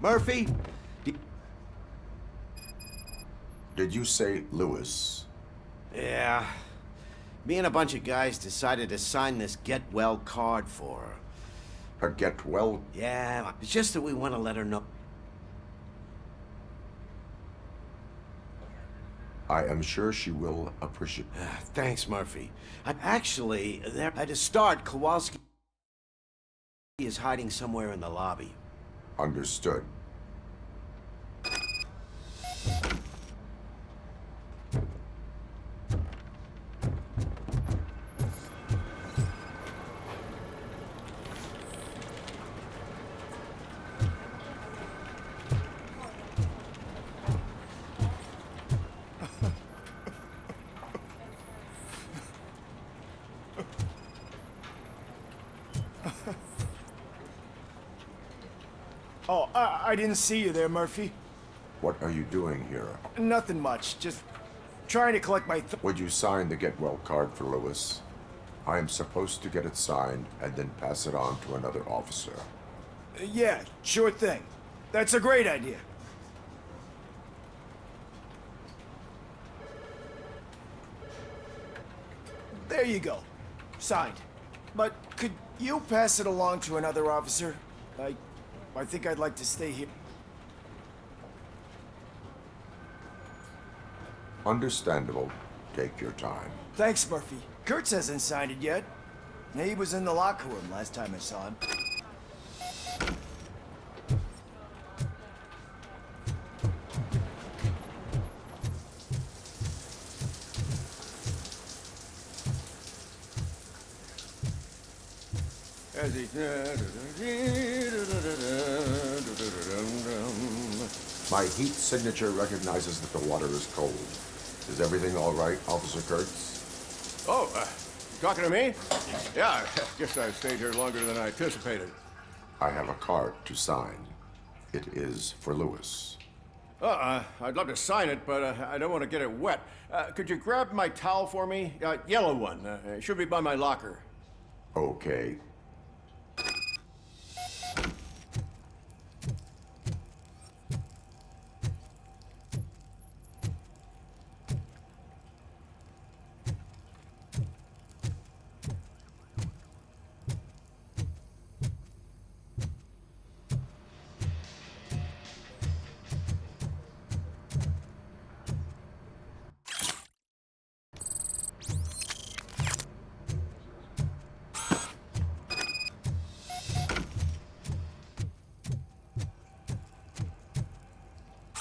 Murphy? Did you say Lewis? Yeah. Me and a bunch of guys decided to sign this get well card for her. A get well? Yeah, it's just that we want to let her know. I am sure she will appreciate. Thanks, Murphy. Actually, to start, Kowalski is hiding somewhere in the lobby. Understood. Oh, I didn't see you there, Murphy. What are you doing here? Nothing much, just trying to collect my Would you sign the get well card for Lewis? I am supposed to get it signed and then pass it on to another officer. Yeah, sure thing. That's a great idea. There you go. Signed. But could you pass it along to another officer? I think I'd like to stay here. Understandable. Take your time. Thanks, Murphy. Kurtz hasn't signed it yet. He was in the locker room last time I saw him. My heat signature recognizes that the water is cold. Is everything all right, Officer Kurtz? Oh, you talking to me? Yeah, I guess I stayed here longer than I anticipated. I have a card to sign. It is for Lewis. I'd love to sign it, but I don't want to get it wet. Could you grab my towel for me? Yellow one. It should be by my locker. Okay.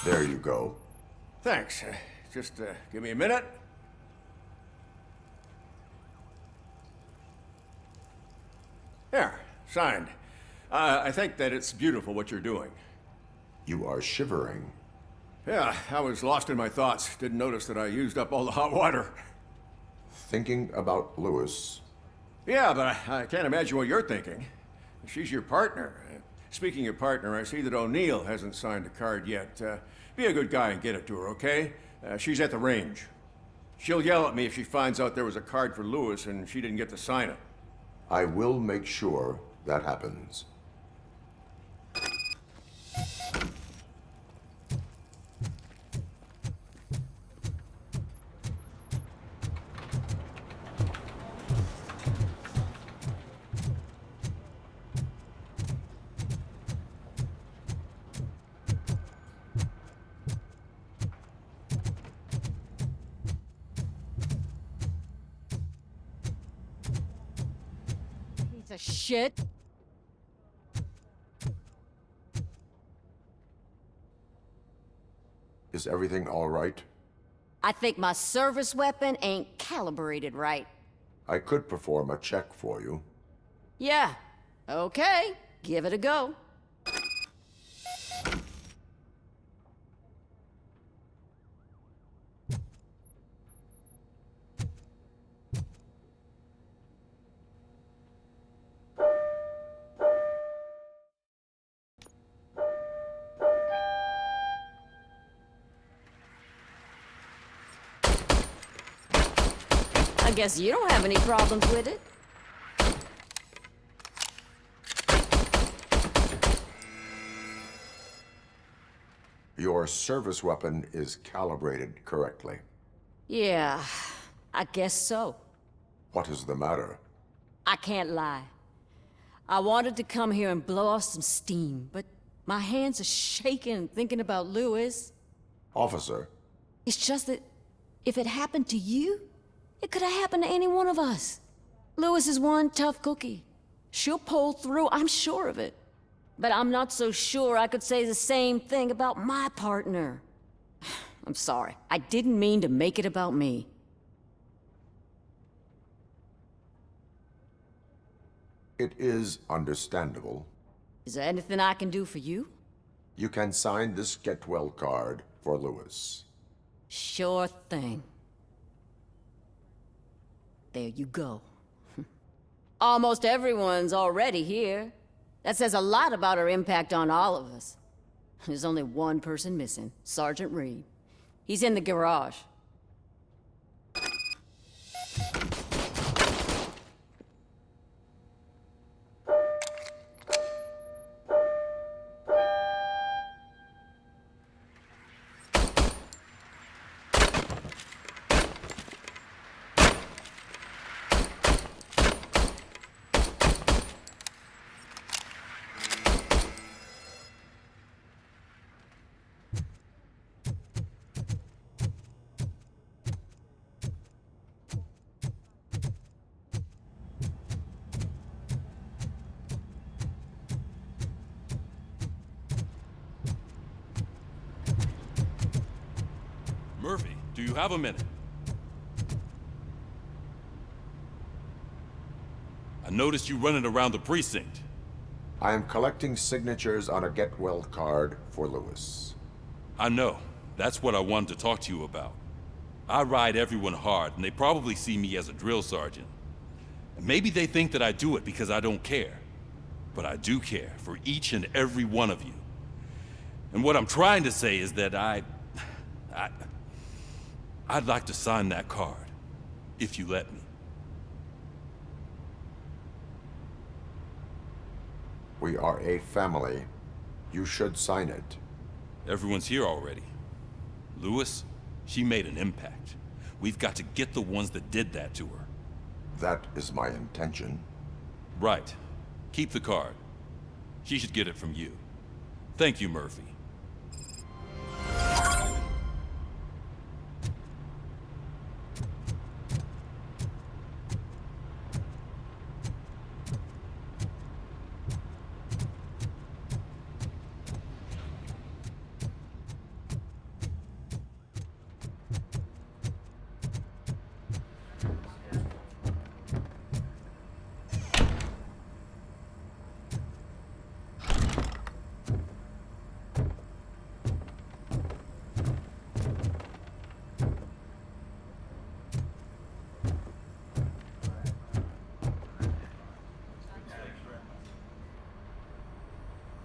There you go. Thanks. Just give me a minute. There, signed. I think that it's beautiful what you're doing. You are shivering. Yeah, I was lost in my thoughts. Didn't notice that I used up all the hot water. Thinking about Lewis. Yeah, but I can't imagine what you're thinking. She's your partner. Speaking of partner, I see that O'Neill hasn't signed a card yet. Be a good guy and get it to her, okay? She's at the range. She'll yell at me if she finds out there was a card for Lewis and she didn't get to sign it. I will make sure that happens. Piece of shit. Is everything all right? I think my service weapon ain't calibrated right. I could perform a check for you. Yeah. Okay. Give it a go. I guess you don't have any problems with it. Your service weapon is calibrated correctly. Yeah, I guess so. What is the matter? I can't lie. I wanted to come here and blow off some steam, but my hands are shaking thinking about Lewis. Officer, It's just that if it happened to you, it could have happened to any one of us. Lewis is one tough cookie. She'll pull through, I'm sure of it. But I'm not so sure I could say the same thing about my partner. I'm sorry. I didn't mean to make it about me. it is understandable. Is there anything I can do for you? You can sign this get well card for Lewis. Sure thing. There you go. Almost everyone's already here. That says a lot about her impact on all of us. There's only one person missing, Sergeant Reed. He's in the garage. Murphy, do you have a minute? I noticed you running around the precinct. I am collecting signatures on a get well card for Lewis. I know. That's what I wanted to talk to you about. I ride everyone hard, and they probably see me as a drill sergeant. And maybe they think that I do it because I don't care. But I do care for each and every one of you. And what I'm trying to say is that I'd like to sign that card, if you let me. We are a family. You should sign it. Everyone's here already. Lewis, she made an impact. We've got to get the ones that did that to her. That is my intention. Right. Keep the card. She should get it from you. Thank you, Murphy.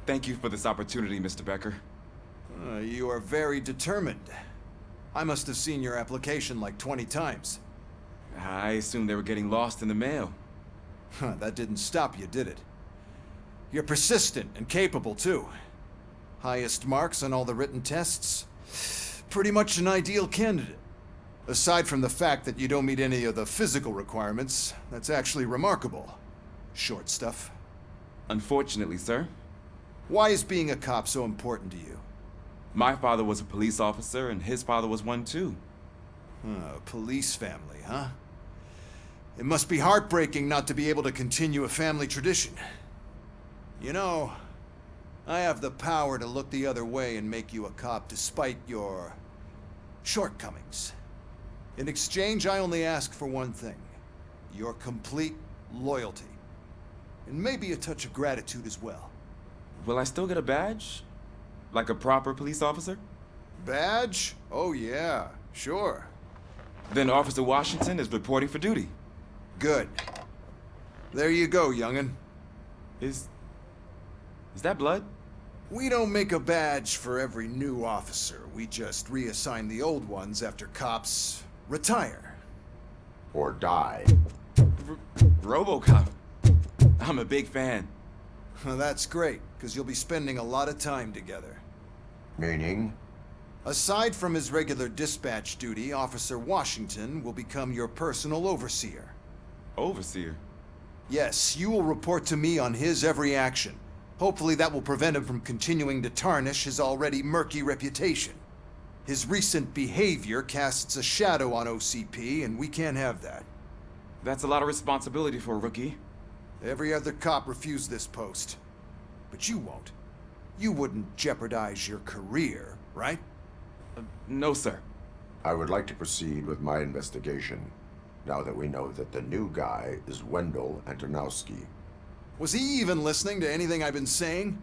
Thank you for this opportunity, Mr. Becker. You are very determined. I must have seen your application like 20 times. I assumed they were getting lost in the mail. That didn't stop you, did it? You're persistent and capable, too. Highest marks on all the written tests. Pretty much an ideal candidate. Aside from the fact that you don't meet any of the physical requirements, that's actually remarkable. Short stuff. Unfortunately, sir. Why is being a cop so important to you? My father was a police officer, and his father was one too. A police family, huh? It must be heartbreaking not to be able to continue a family tradition. You know, I have the power to look the other way and make you a cop despite your shortcomings. In exchange, I only ask for one thing. Your complete loyalty. And maybe a touch of gratitude as well. Will I still get a badge? Like a proper police officer? Badge? Oh yeah, sure. Then Officer Washington is reporting for duty. Good. There you go, young'un. Is that blood? We don't make a badge for every new officer. We just reassign the old ones after cops retire. Or die. Robocop. I'm a big fan. Well, that's great, because you'll be spending a lot of time together. Meaning? Aside from his regular dispatch duty, Officer Washington will become your personal overseer. Overseer? Yes, you will report to me on his every action. Hopefully that will prevent him from continuing to tarnish his already murky reputation. His recent behavior casts a shadow on OCP, and we can't have that. That's a lot of responsibility for a rookie. Every other cop refused this post. But you won't. You wouldn't jeopardize your career, right? No, sir. I would like to proceed with my investigation, now that we know that the new guy is Wendell Antonowski. Was he even listening to anything I've been saying?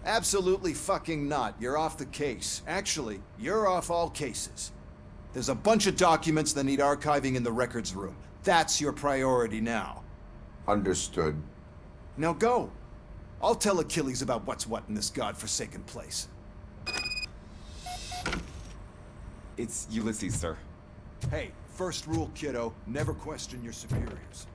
Absolutely fucking not. You're off the case. Actually, you're off all cases. There's a bunch of documents that need archiving in the records room. That's your priority now. Understood. Now go. I'll tell Achilles about what's what in this godforsaken place. It's Ulysses, sir. Hey, first rule, kiddo, never question your superiors.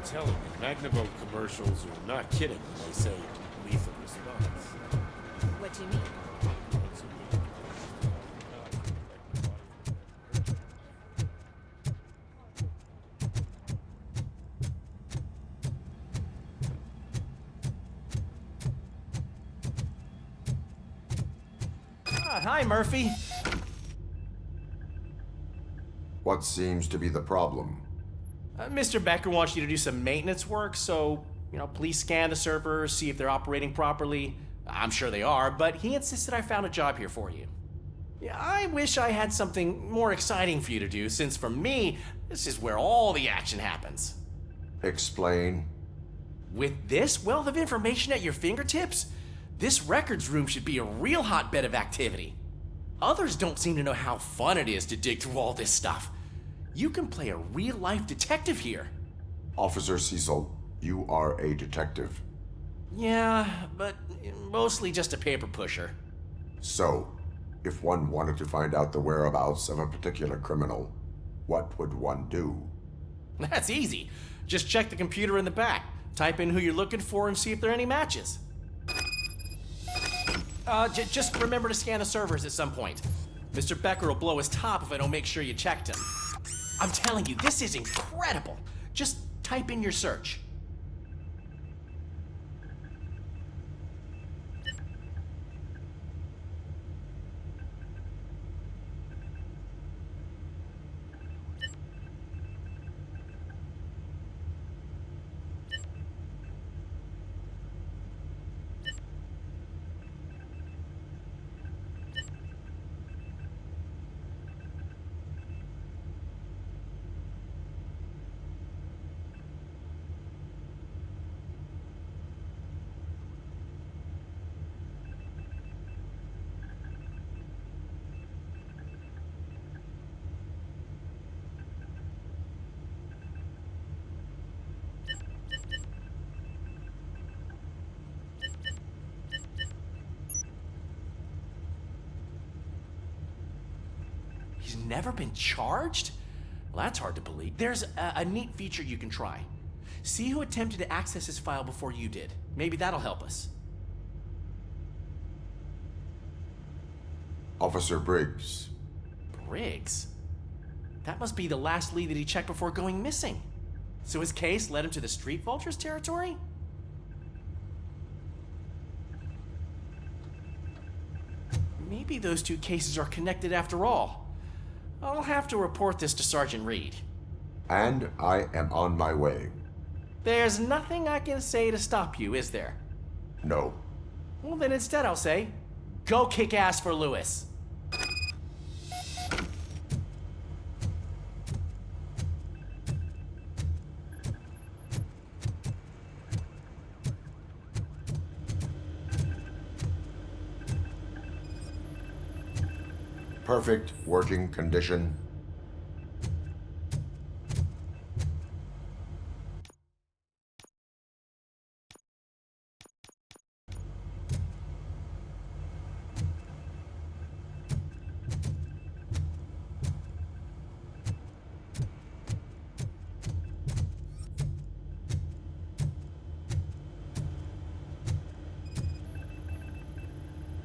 Telling you, Magnavote commercials are not kidding when they say lethal response. What do you mean? Hi, Murphy. What seems to be the problem? Mr. Becker wants you to do some maintenance work, so, please scan the servers, see if they're operating properly. I'm sure they are, but he insisted I found a job here for you. Yeah, I wish I had something more exciting for you to do, since for me, this is where all the action happens. Explain. With this wealth of information at your fingertips, this records room should be a real hotbed of activity. Others don't seem to know how fun it is to dig through all this stuff. You can play a real-life detective here. Officer Cecil, you are a detective. Yeah, but mostly just a paper pusher. So, if one wanted to find out the whereabouts of a particular criminal, what would one do? That's easy. Just check the computer in the back, type in who you're looking for, and see if there are any matches. Just remember to scan the servers at some point. Mr. Becker will blow his top if I don't make sure you checked him. I'm telling you, this is incredible. Just type in your search. He's never been charged? Well, that's hard to believe. There's a neat feature you can try. See who attempted to access his file before you did. Maybe that'll help us. Officer Briggs. Briggs? That must be the last lead that he checked before going missing. So his case led him to the Street Vultures territory? Maybe those two cases are connected after all. I'll have to report this to Sergeant Reed. And I am on my way. There's nothing I can say to stop you, is there? No. Well, then instead I'll say, go kick ass for Lewis. Perfect working condition.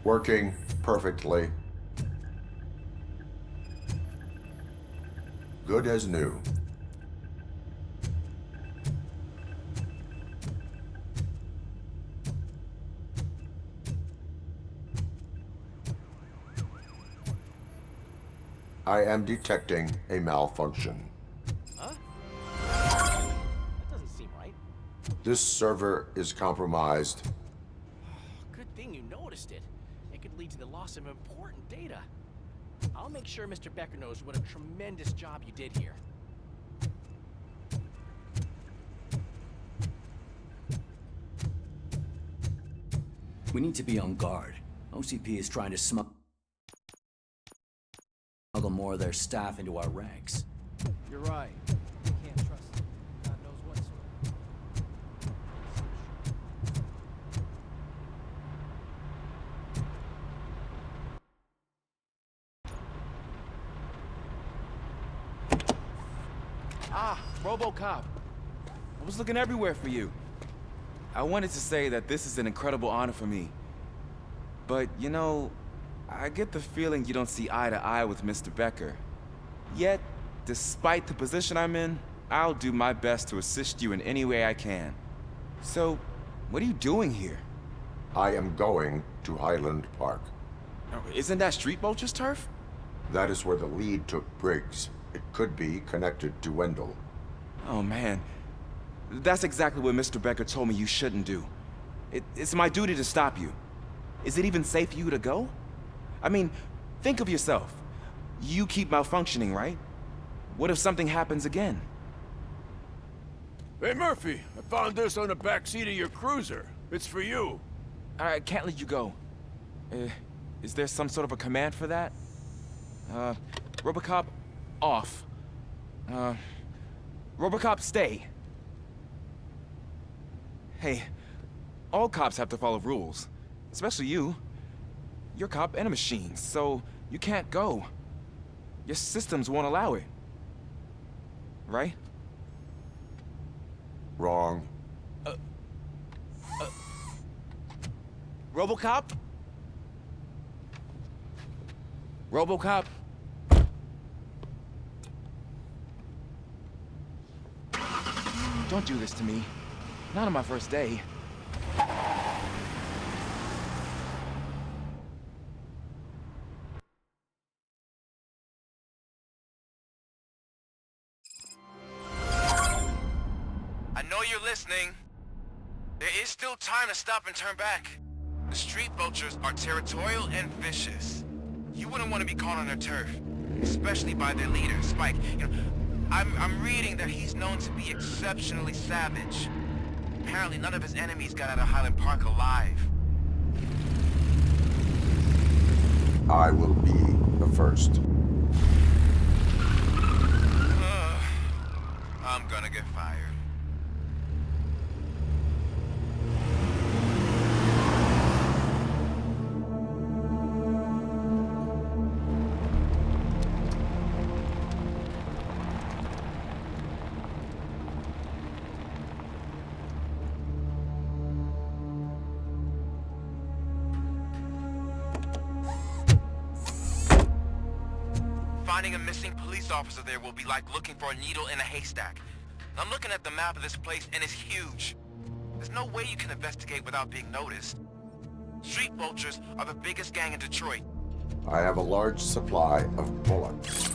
Working perfectly. Good as new. I am detecting a malfunction. Huh? That doesn't seem right. This server is compromised. Good thing you noticed it. It could lead to the loss of important data. I'll make sure Mr. Becker knows what a tremendous job you did here. We need to be on guard. OCP is trying to smuggle more of their staff into our ranks. You're right. We can't trust them. God knows what sort Ah, Robocop. I was looking everywhere for you. I wanted to say that this is an incredible honor for me. But, you know, I get the feeling you don't see eye to eye with Mr. Becker. Yet, despite the position I'm in, I'll do my best to assist you in any way I can. So, what are you doing here? I am going to Highland Park. Isn't that Street Vulture's turf? That is where the lead took Briggs. It could be connected to Wendell. Oh, man. That's exactly what Mr. Becker told me you shouldn't do. It's my duty to stop you. Is it even safe for you to go? I mean, think of yourself. You keep malfunctioning, right? What if something happens again? Hey, Murphy, I found this on the back seat of your cruiser. It's for you. I can't let you go. Is there some sort of a command for that? Robocop, off. Robocop, stay. Hey, all cops have to follow rules. Especially you. You're a cop and a machine, so you can't go. Your systems won't allow it. Right? Wrong. Robocop? Robocop? Don't do this to me. Not on my first day. I know you're listening. There is still time to stop and turn back. The street vultures are territorial and vicious. You wouldn't want to be caught on their turf, especially by their leader, Spike. You know, I'm reading that he's known to be exceptionally savage. Apparently none of his enemies got out of Highland Park alive. I will be the first. I'm gonna get fired. Finding a missing police officer there will be like looking for a needle in a haystack. I'm looking at the map of this place and it's huge. There's no way you can investigate without being noticed. Street vultures are the biggest gang in Detroit. I have a large supply of bullets.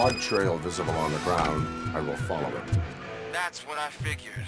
blood trail visible on the ground, I will follow it. That's what I figured.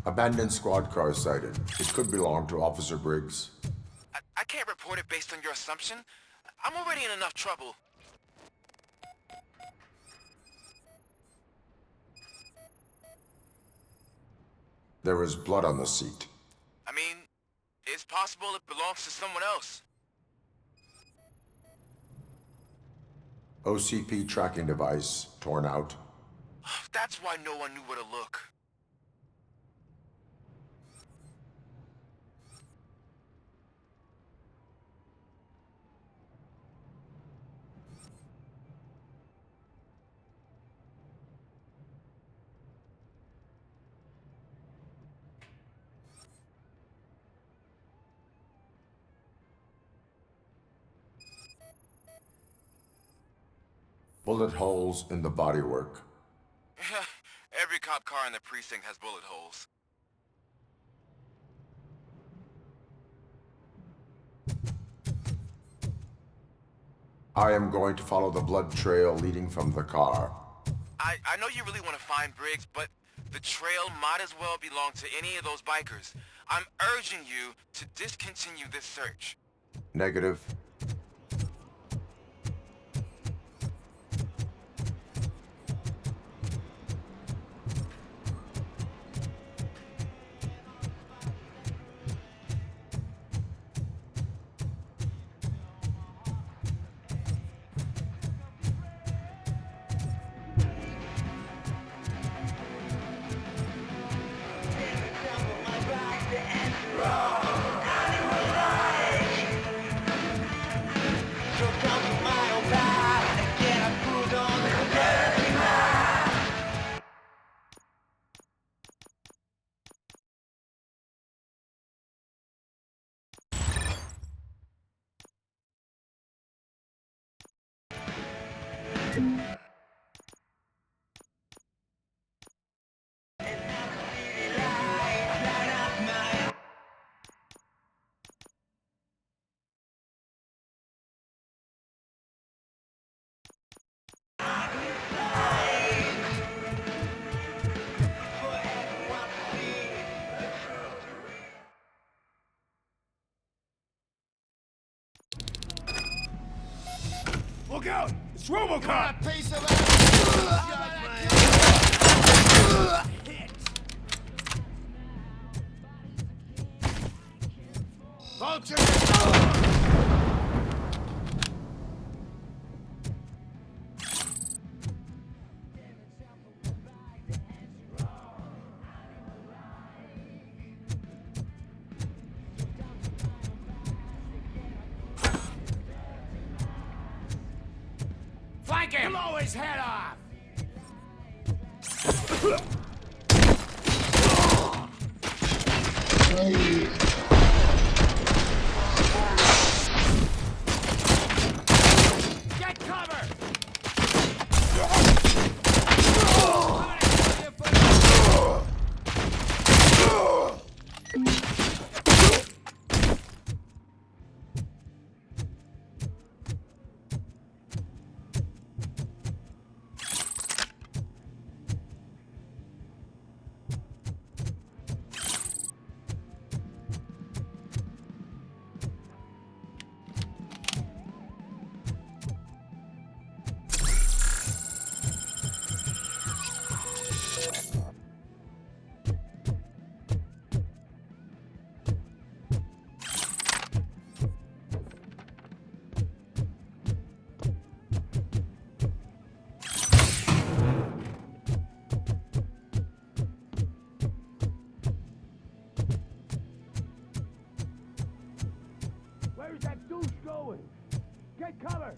Abandoned squad car sighted. It could belong to Officer Briggs. I can't report it based on your assumption. I'm already in enough trouble. There is blood on the seat. I mean, it's possible it belongs to someone else. OCP tracking device torn out. That's why no one knew where to look. Bullet holes in the bodywork. Every cop car in the precinct has bullet holes. I am going to follow the blood trail leading from the car. I know you really want to find Briggs, but the trail might as well belong to any of those bikers. I'm urging you to discontinue this search. Negative. Look out! It's Robocop! blow his head off! Get cover! Where's that douche going? Get cover!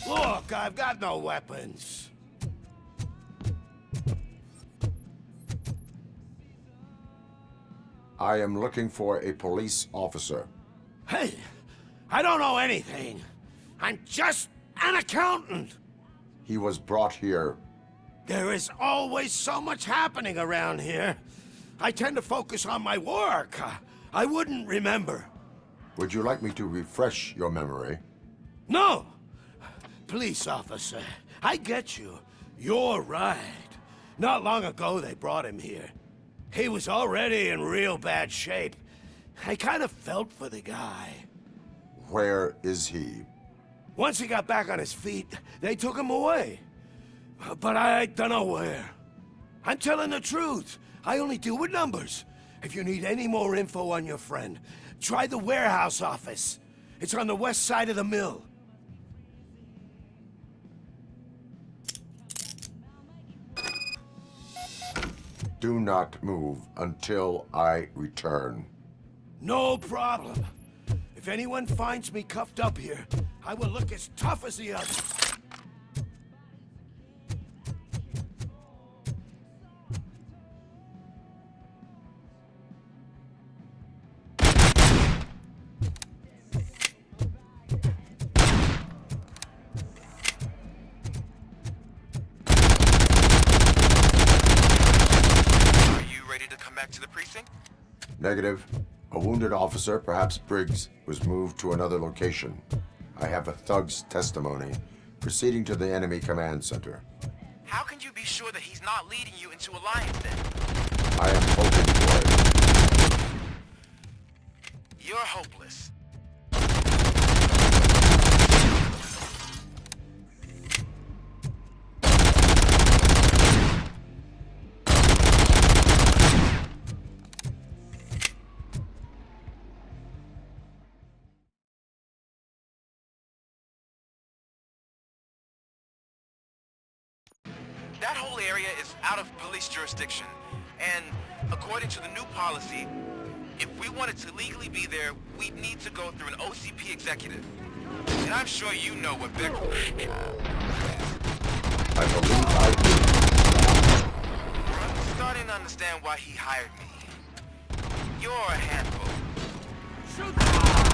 Look, I've got no weapons. I am looking for a police officer. Hey, I don't know anything. I'm just an accountant. He was brought here. There is always so much happening around here. I tend to focus on my work. I wouldn't remember. Would you like me to refresh your memory? No! Police officer, I get you. You're right. Not long ago they brought him here. He was already in real bad shape. I kind of felt for the guy. Where is he? Once he got back on his feet, they took him away. But I don't know where. I'm telling the truth. I only deal with numbers. If you need any more info on your friend, try the warehouse office. It's on the west side of the mill. Do not move until I return. No problem. If anyone finds me cuffed up here, I will look as tough as the others. back to the precinct? Negative. A wounded officer, perhaps Briggs, was moved to another location. I have a thug's testimony proceeding to the enemy command center. How can you be sure that he's not leading you into alliance then? I am hoping for it. You're hopeless. That whole area is out of police jurisdiction, and according to the new policy, if we wanted to legally be there, we'd need to go through an OCP executive. And I'm sure you know what Beck... I believe I do. I'm starting to understand why he hired me. You're a handful. Shoot!